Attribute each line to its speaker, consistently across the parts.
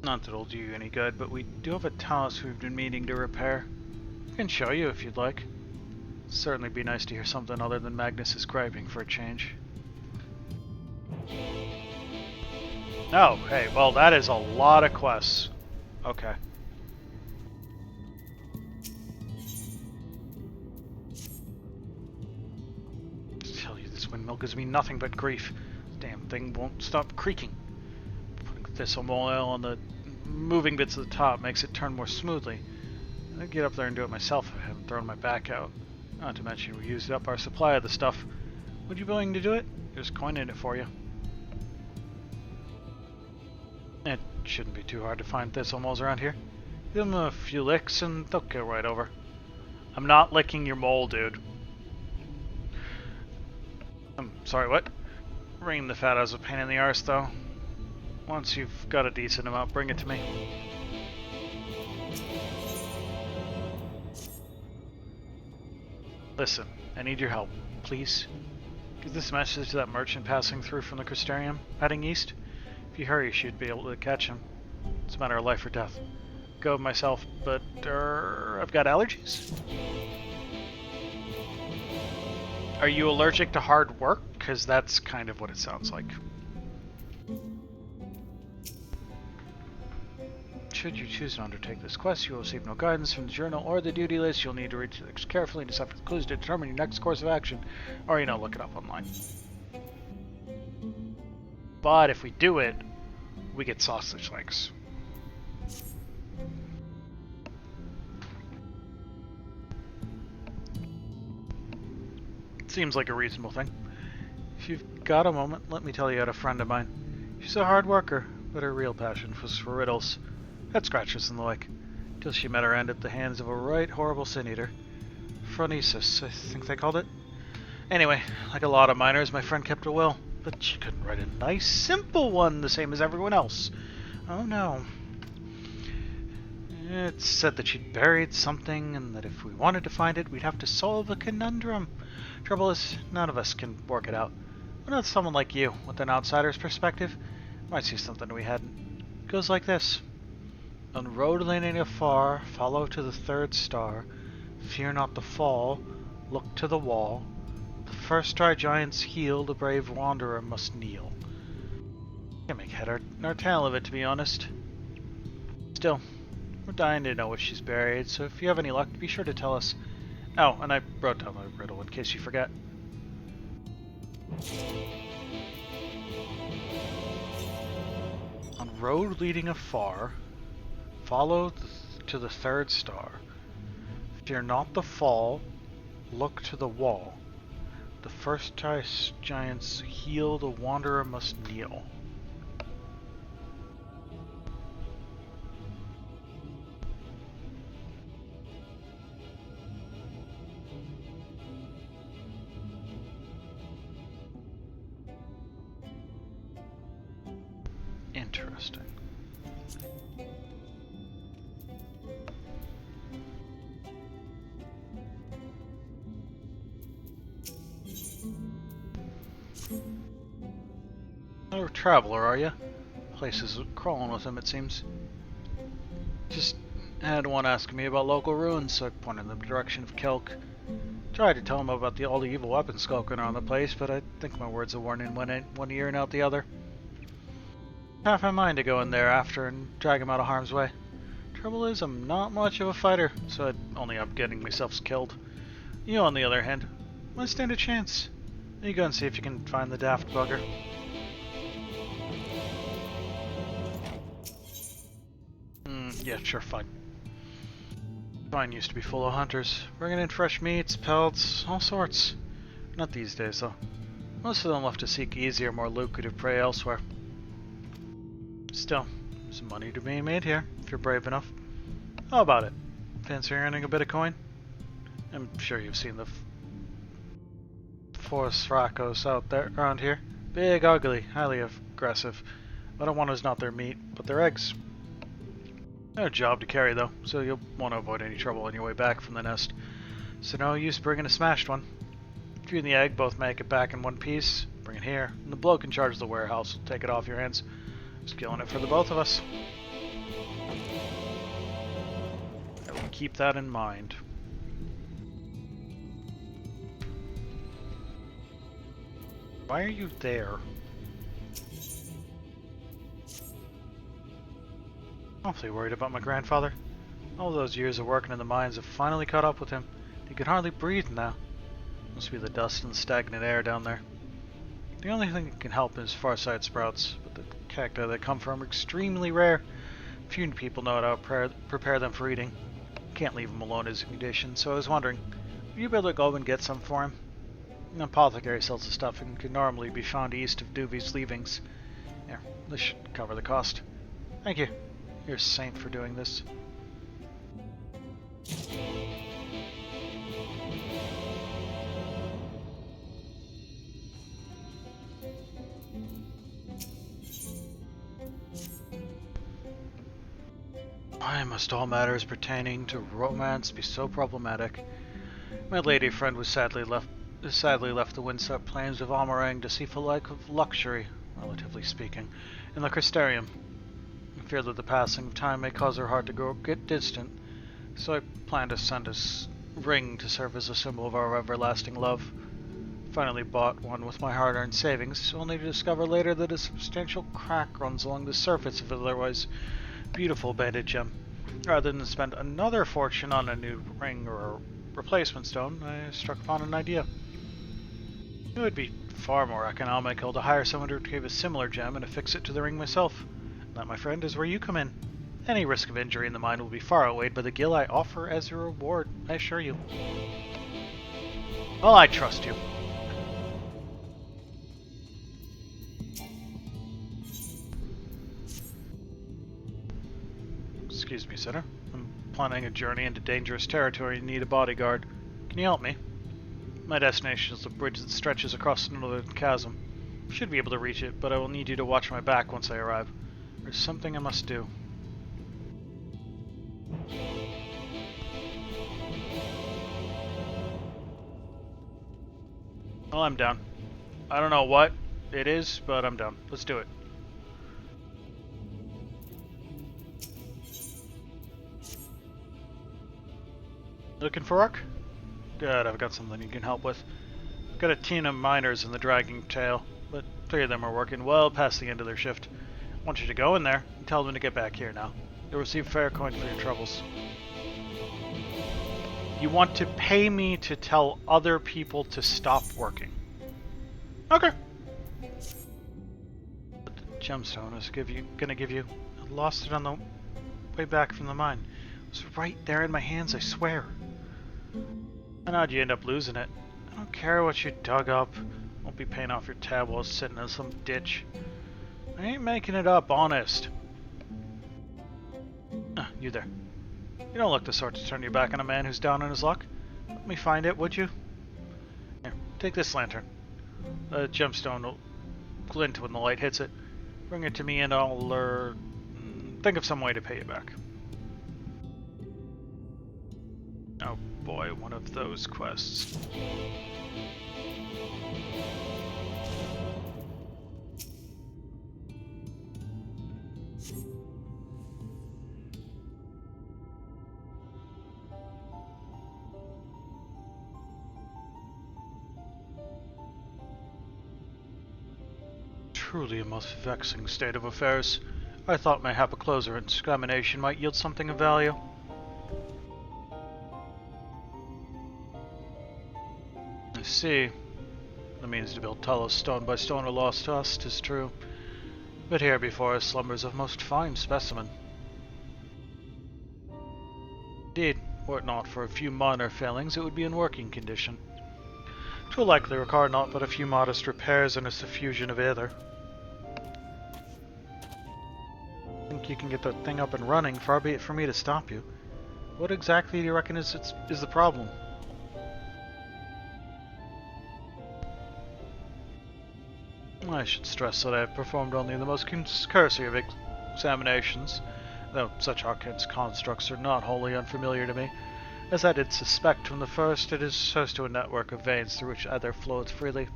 Speaker 1: Not that it'll do you any good, but we do have a talus we've been meaning to repair. I can show you if you'd like. It'd certainly be nice to hear something other than Magnus's griping for a change. Oh, hey, well that is a lot of quests. Okay. I tell you, this windmill gives me nothing but grief. This damn thing won't stop creaking. Putting thistle oil on the moving bits at the top makes it turn more smoothly. I'd get up there and do it myself if I hadn't thrown my back out. Not to mention we used up our supply of the stuff. Would you be willing to do it? There's coin in it for you. It shouldn't be too hard to find thistle moles around here. Give them a few licks and they'll go right over. I'm not licking your mole, dude. I'm sorry, what? Wringing the fat out is a pain in the arse, though. Once you've got a decent amount, bring it to me. Listen, I need your help, please. Give this message to that merchant passing through from the Crystarium, heading east. If you hurry, you should be able to catch him. It's a matter of life or death. Go myself, but, I've got allergies? Are you allergic to hard work? Because that's kind of what it sounds like. Should you choose to undertake this quest, you will receive no guidance from the journal or the duty list. You'll need to read it carefully and decipher the clues to determine your next course of action. Or, you know, look it up online. But if we do it, we get sausage legs. Seems like a reasonable thing. If you've got a moment, let me tell you about a friend of mine. She's a hard worker, but her real passion was for riddles, head scratchers and the like, till she met her end at the hands of a right horrible sin eater. Phronesis, I think they called it. Anyway, like a lot of miners, my friend kept a will, but she couldn't write a nice, simple one the same as everyone else. Oh no. It said that she'd buried something, and that if we wanted to find it, we'd have to solve a conundrum. Trouble is, none of us can work it out. But not someone like you, with an outsider's perspective, might see something we hadn't. It goes like this. On road leaning afar, follow to the third star. Fear not the fall, look to the wall. The first dry giant's heel, the brave wanderer must kneel. Can't make head or tail of it, to be honest. Still, we're dying to know if she's buried, so if you have any luck, be sure to tell us. Oh, and I wrote down the riddle in case you forget. On road leading afar, follow to the third star. Fear not the fall, look to the wall. The first giant's heel, the wanderer must kneel. Interesting. You're a traveler, are you? Place is crawling with him, it seems. Just had one asking me about local ruins, so I pointed in the direction of Kelk. Tried to tell him about all the evil weapons skulking around the place, but I think my words are worn in one ear and out the other. Half my mind to go in there after and drag him out of harm's way. Trouble is, I'm not much of a fighter, so I'd only up getting myself killed. You, on the other hand, might stand a chance. You go and see if you can find the daft bugger. Yeah, sure, fine. Mine used to be full of hunters, bringing in fresh meats, pelts, all sorts. Not these days, though. Most of them left to seek easier, more lucrative prey elsewhere. Still, some money to be made here, if you're brave enough. How about it? Fancy earning a bit of coin? I'm sure you've seen the forest racos out there, around here. Big, ugly, highly aggressive. What I want is not their meat, but their eggs. They're a job to carry, though, so you'll want to avoid any trouble on your way back from the nest. So no use bringing a smashed one. If you and the egg both make it back in one piece, bring it here, and the bloke in charge of the warehouse will take it off your hands. Just killing it for the both of us. I will keep that in mind. Why are you there? Awfully worried about my grandfather. All those years of working in the mines have finally caught up with him. He can hardly breathe now. Must be the dust and stagnant air down there. The only thing that can help is farsight sprouts, but the cacti they come from are extremely rare. Few people know how to prepare them for eating. Can't leave him alone in his condition, so I was wondering, would you be able to go and get some for him? An apothecary sells the stuff and can normally be found east of Duvey's leavings. Here, this should cover the cost. Thank you. You're a saint for doing this. Why must all matters pertaining to romance be so problematic? My lady friend was sadly left the windswept plains of Amarang to seek a life of luxury, relatively speaking, in the Crystarium. I fear that the passing of time may cause her heart to get distant, so I plan to send a ring to serve as a symbol of our everlasting love. Finally bought one with my hard-earned savings, only to discover later that a substantial crack runs along the surface of an otherwise beautiful banded gem. Rather than spend another fortune on a new ring or a replacement stone, I struck upon an idea. It would be far more economical to hire someone to retrieve a similar gem and affix it to the ring myself. That, my friend, is where you come in. Any risk of injury in the mine will be far outweighed by the gil I offer as a reward, I assure you. Well, I trust you. Excuse me, sinner. I'm planning a journey into dangerous territory and need a bodyguard. Can you help me? My destination is the bridge that stretches across the northern chasm. Should be able to reach it, but I will need you to watch my back once I arrive. There's something I must do. Well, I'm down. I don't know what it is, but I'm down. Let's do it. Looking for work? Good, I've got something you can help with. Got a team of miners in the dragging tail, but 3 of them are working well past the end of their shift. I want you to go in there and tell them to get back here now. You'll receive fair coin for your troubles. You want to pay me to tell other people to stop working? Okay. But the gemstone I was gonna give you, I lost it on the way back from the mine. It was right there in my hands, I swear. And how'd you end up losing it? I don't care what you dug up. Won't be paying off your tab while sitting in some ditch. I ain't making it up, honest. You there. You don't look the sort to turn your back on a man who's down on his luck. Let me find it, would you? Here, take this lantern. The gemstone will glint when the light hits it. Bring it to me and I'll, think of some way to pay you back. Oh boy, one of those quests. Truly a most vexing state of affairs. I thought mayhap a closer examination might yield something of value. I see. The means to build Talos stone by stone are lost to us, 'tis true. But here before us slumbers a most fine specimen. Indeed, were it not for a few minor failings, it would be in working condition. 'Twill likely require naught but a few modest repairs and a suffusion of aether. Think you can get that thing up and running, far be it for me to stop you. What exactly do you reckon is the problem? I should stress that I have performed only the most cursory of examinations, though such arcane constructs are not wholly unfamiliar to me. As I did suspect from the first, it is host to a network of veins through which ether flows freely.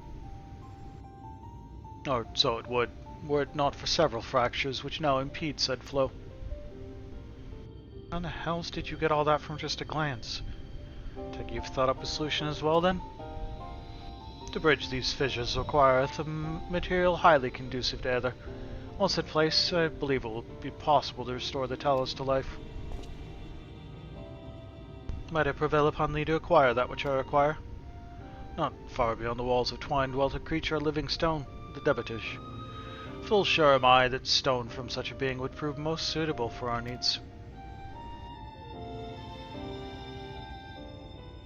Speaker 1: Or so it would, were it not for several fractures which now impede said flow. How the hells did you get all that from just a glance? Take you've thought up a solution as well, then? To bridge these fissures requireth a material highly conducive to ether. Once in place, I believe it will be possible to restore the Talos to life. Might I prevail upon thee to acquire that which I require? Not far beyond the walls of Twine dwelt a creature, a living stone, the Debatage. Full sure am I that stone from such a being would prove most suitable for our needs.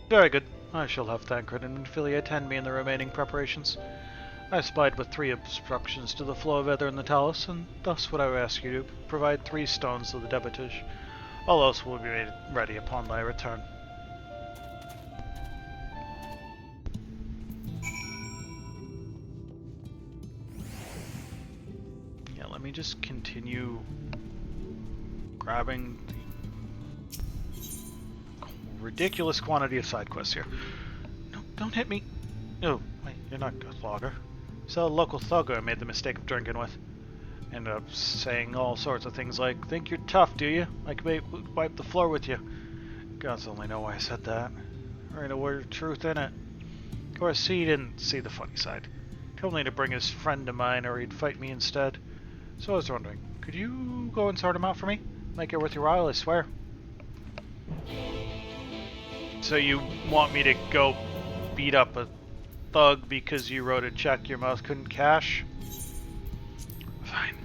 Speaker 1: Very good. I shall have Thancred and Ophelia attend me in the remaining preparations. I supplied with 3 obstructions to the flow of ether in the Talos, and thus would I ask you to provide 3 stones of the Debatage. All else will be made ready upon thy return. Yeah, let me just continue grabbing the ridiculous quantity of side quests here. No, don't hit me. Oh, wait, you're not Hrothgar. So a local thug I made the mistake of drinking with. Ended up saying all sorts of things like, "Think you're tough, do you? I could wipe the floor with you." Gods only know why I said that. There ain't a word of truth in it. Of course, he didn't see the funny side. Told me to bring his friend of mine or he'd fight me instead. So I was wondering, could you go and sort him out for me? Make it worth your while, I swear. So you want me to go beat up a thug because you wrote a check your mouth couldn't cash? Fine.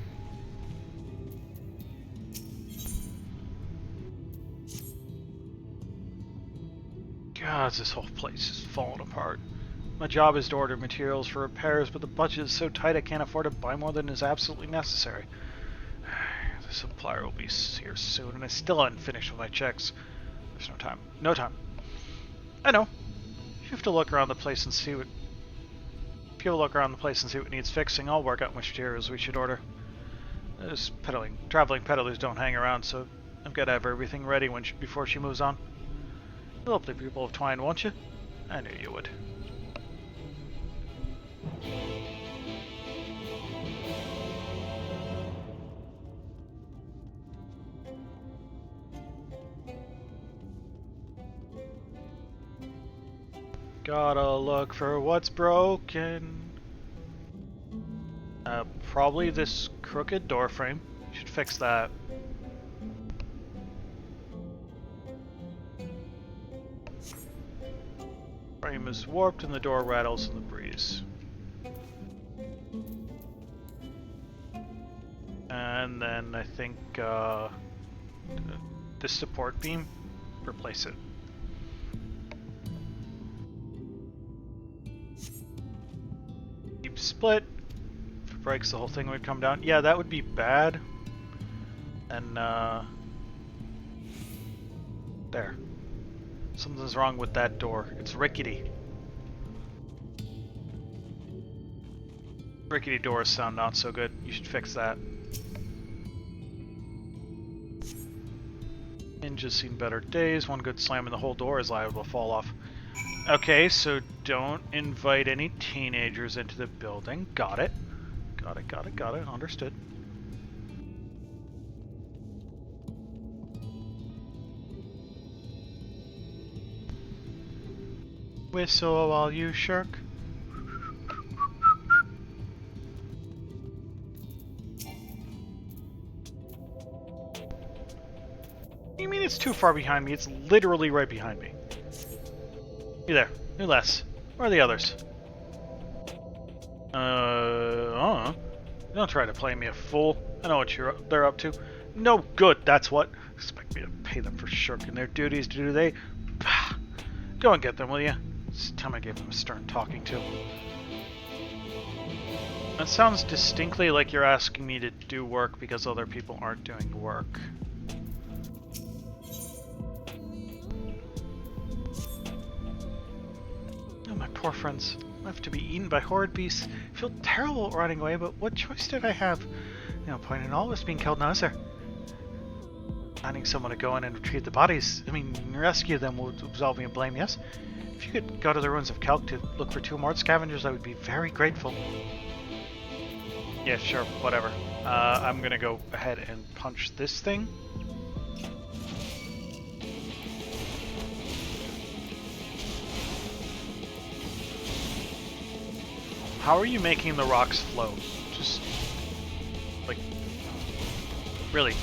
Speaker 1: Gods, this whole place is falling apart. My job is to order materials for repairs, but the budget is so tight I can't afford to buy more than is absolutely necessary. The supplier will be here soon, and I still haven't finished with my checks. There's no time. No time. I know. You have to look around the place and see what... If you look around the place and see what needs fixing, I'll work out which materials we should order. Those traveling peddlers don't hang around, so I've got to have everything ready before she moves on. You'll help the people of Twine, won't you? I knew you would. Gotta look for what's broken. Probably this crooked door frame. Should fix that. Frame is warped and the door rattles in the breeze. And then I think this support beam, replace it. Keep split. If it breaks, the whole thing would come down. Yeah, that would be bad. And there. Something's wrong with that door. It's rickety. Rickety doors sound not so good. You should fix that. Hinge has seen better days. One good slam and the whole door is liable to fall off. Okay, so don't invite any teenagers into the building. Got it. Got it, got it, got it. Understood. Whistle while you shirk. You mean it's too far behind me? It's literally right behind me. You there. New less. Where are the others? Don't try to play me a fool. I know what they're up to. No good, that's what. Expect me to pay them for shirking their duties, do they? Go and get them, will you? This time I gave them a stern talking to. That sounds distinctly like you're asking me to do work because other people aren't doing work. Oh, my poor friends. Left to be eaten by horrid beasts. I feel terrible running away, but what choice did I have? No point in all this being killed now, is there? Finding someone to go in and retrieve the bodies. I mean, rescue them will absolve me of blame, yes? If you could go to the ruins of Kelk to look for 2 more scavengers, I would be very grateful. Yeah, sure, whatever. I'm gonna go ahead and punch this thing. How are you making the rocks float? Just, like, really?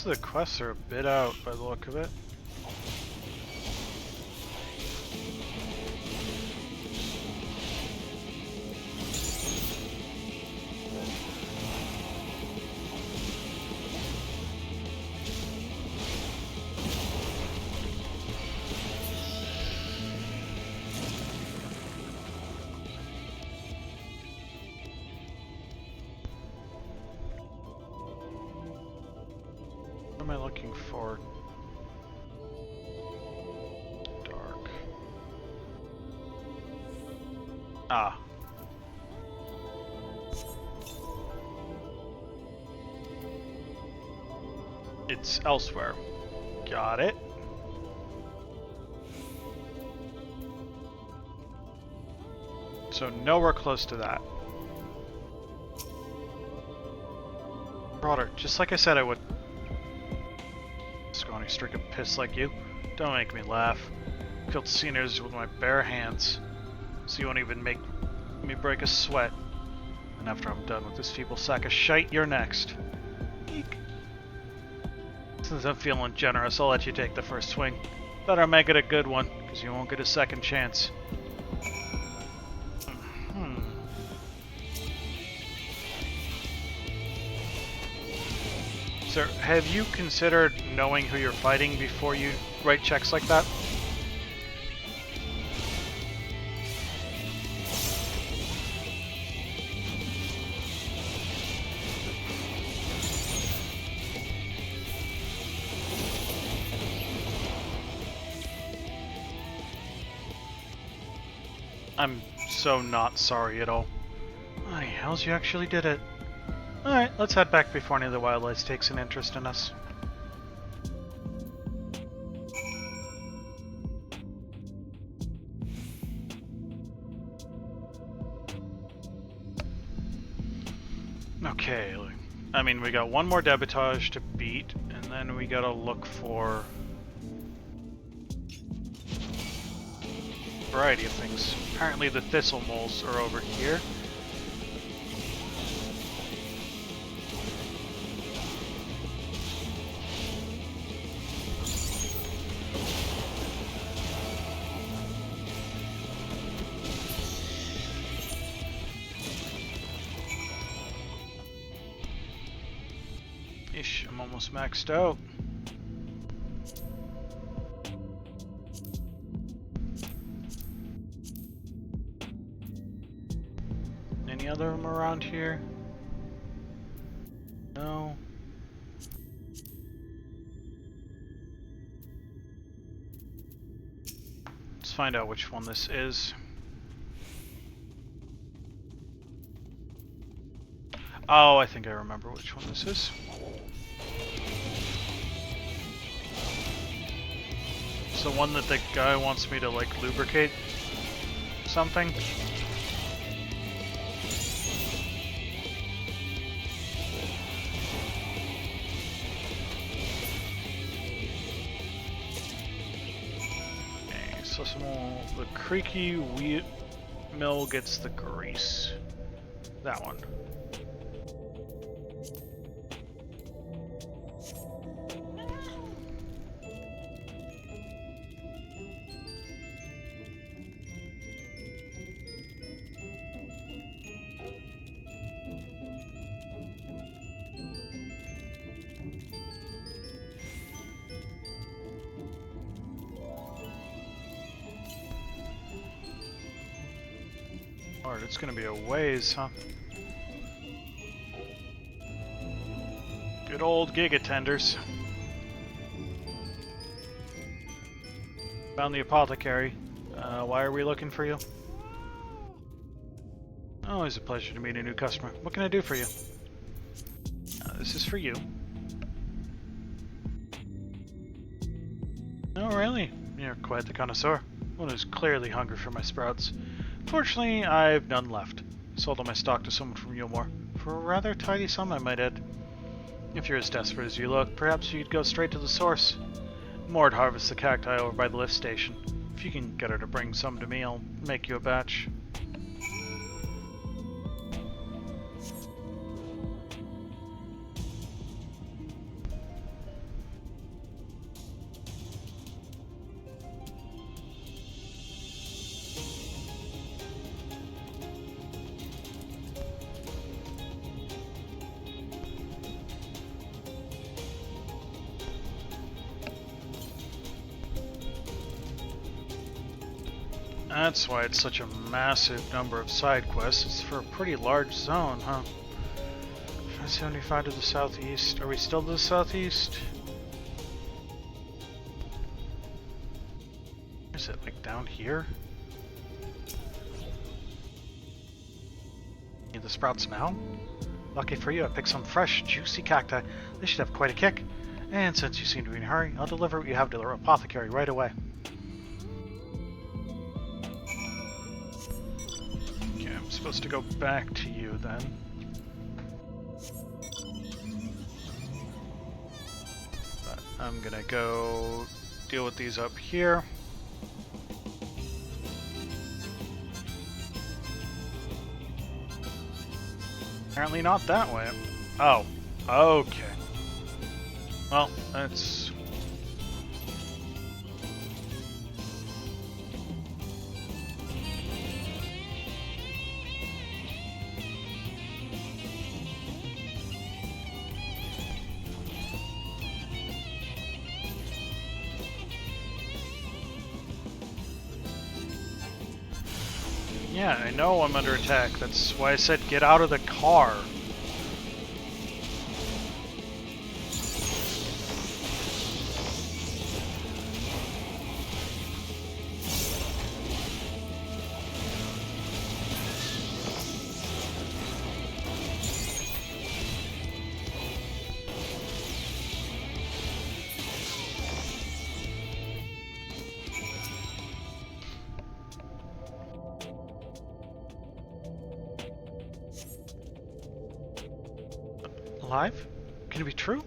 Speaker 1: The quests are a bit out by the look of it. What am I looking for? Dark. Ah. It's elsewhere. Got it. So nowhere close to that. Broader, just like I said I would. Scrawny streak of piss like you. Don't make me laugh. Killed seniors with my bare hands. So you won't even make me break a sweat. And after I'm done with this feeble sack of shite, you're next. Eek. Since I'm feeling generous, I'll let you take the first swing. Better make it a good one, because you won't get a second chance. Sir, have you considered knowing who you're fighting before you write checks like that? I'm so not sorry at all. Why, how's you actually did it? Alright, let's head back before any of the wildlife takes an interest in us. Okay, I mean, we got one more debitage to beat, and then we gotta look for a variety of things. Apparently the thistle moles are over here. Ish, I'm almost maxed out. Any other of them around here? No. Let's find out which one this is. Oh, I think I remember which one this is. It's the one that the guy wants me to, like, lubricate something. Okay, so the creaky wheel mill gets the grease. That one. Lord, it's gonna be a ways, huh? Good old gigatenders. Found the apothecary. Why are we looking for you? Always a pleasure to meet a new customer. What can I do for you? This is for you. Oh, really? You're quite the connoisseur. one who's clearly hungry for my sprouts. Fortunately, I've none left. Sold all my stock to someone from Yulmore, for a rather tidy sum, I might add. If you're as desperate as you look, perhaps you'd go straight to the source. Mord harvests the cacti over by the lift station. If you can get her to bring some to me, I'll make you a batch. That's why it's such a massive number of side quests. It's for a pretty large zone, huh? 575 to the southeast. Are we still to the southeast? Is it like down here? Need the sprouts now? Lucky for you, I picked some fresh, juicy cacti. They should have quite a kick. And since you seem to be in a hurry, I'll deliver what you have to the apothecary right away. Supposed to go back to you then. But I'm gonna go deal with these up here. Apparently not that way. Oh, okay. Well, that's... Yeah, I know I'm under attack. That's why I said get out of the car. Alive? Can it be true?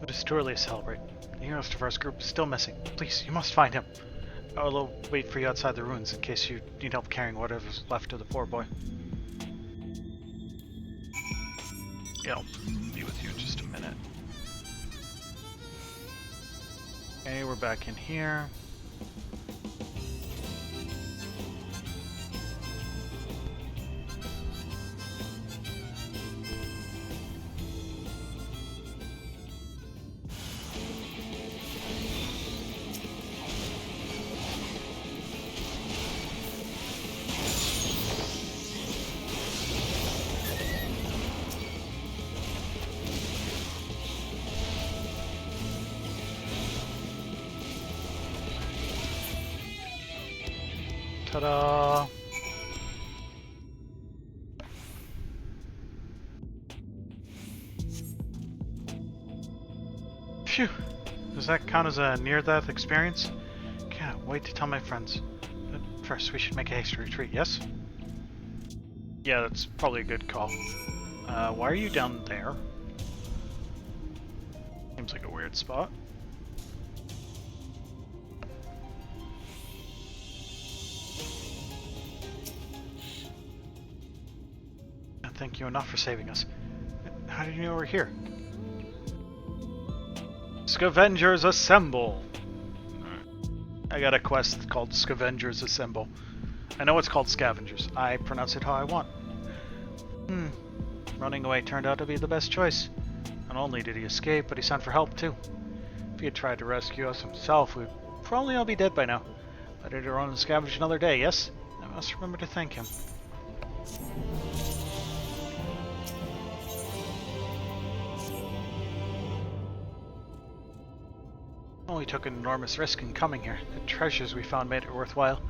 Speaker 1: It is too early to celebrate. The heroes of our group is still missing. Please, you must find him. I'll wait for you outside the ruins in case you need help carrying whatever's left of the poor boy. Yeah, I'll be with you in just a minute. Okay, we're back in here. Ta-da! Phew! Does that count as a near-death experience? Can't wait to tell my friends. But first, we should make a hasty retreat, yes? Yeah, that's probably a good call. Why are you down there? Seems like a weird spot. Thank you enough for saving us. How did you know we're here? Scavengers Assemble! I got a quest called Scavengers Assemble. I know it's called Scavengers. I pronounce it how I want. Running away turned out to be the best choice. Not only did he escape, but he sent for help too. If he had tried to rescue us himself, we'd probably all be dead by now. Better to run and scavenge another day, yes? I must remember to thank him. We took an enormous risk in coming here. The treasures we found made it worthwhile.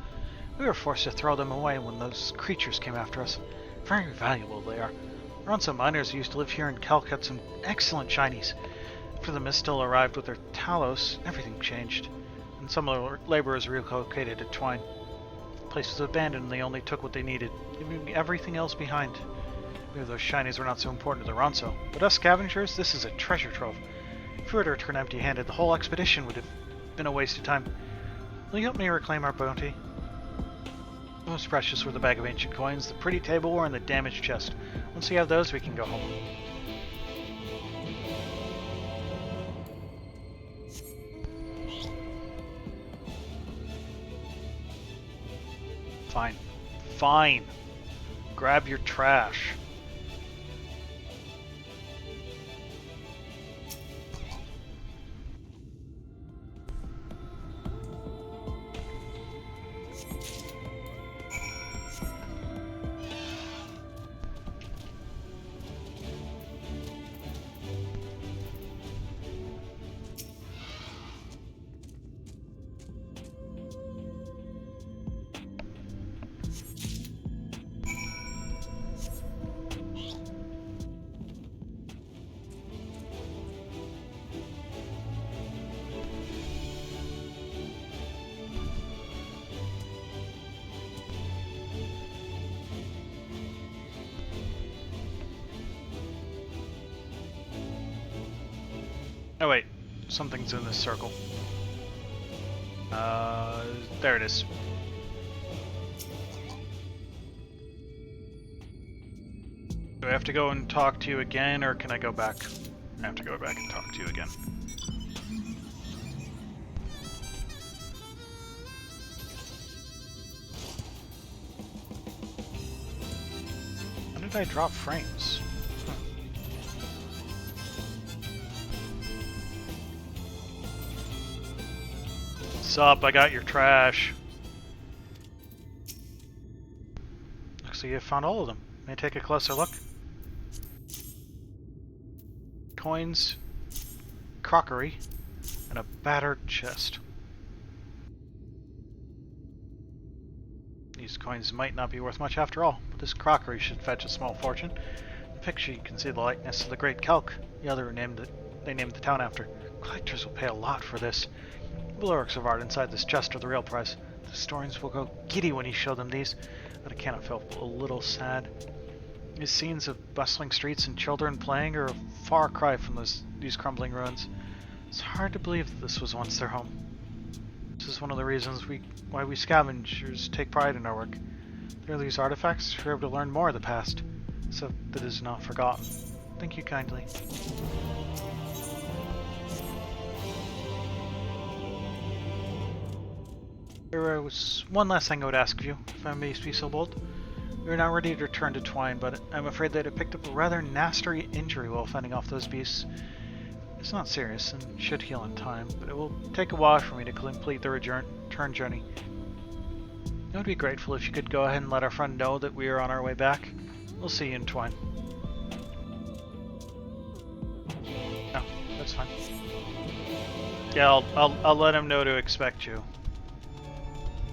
Speaker 1: We were forced to throw them away when those creatures came after us. Very valuable they are. Ronsa miners who used to live here in Kelk had some excellent shinies. After the Mistil arrived with their Talos, everything changed. and some laborers relocated to Twine. The place was abandoned and they only took what they needed, leaving everything else behind. Maybe those shinies were not so important to the Ronso, but us scavengers, this is a treasure trove. If we were to return empty-handed, the whole expedition would have been a waste of time. Will you help me reclaim our bounty? Most precious were the bag of ancient coins, the pretty tableware, and the damaged chest. Once we have those, we can go home. Fine. Fine. Grab your trash. Oh wait, something's in this circle. There it is. Do I have to go and talk to you again, or can I go back? I have to go back and talk to you again. When did I drop frames? Sup, I got your trash. Looks like you found all of them. May I take a closer look? Coins, crockery, and a battered chest. These coins might not be worth much after all, but this crockery should fetch a small fortune. In the picture you can see the likeness of the Great Kelk, the other they named the town after. Collectors will pay a lot for this. The lyrics of art inside this chest are the real price. The historians will go giddy when you show them these, but I cannot help a little sad. These scenes of bustling streets and children playing are a far cry from these crumbling ruins. It's hard to believe that this was once their home. This is one of the reasons why we scavengers take pride in our work. Through these artifacts, we're able to learn more of the past, so that it is not forgotten. Thank you kindly. There was one last thing I would ask of you, if I may be so bold. We are now ready to return to Twine, but I'm afraid that I picked up a rather nasty injury while fending off those beasts. It's not serious and should heal in time, but it will take a while for me to complete the return journey. I would be grateful if you could go ahead and let our friend know that we are on our way back. We'll see you in Twine. No, that's fine. Yeah, I'll let him know to expect you.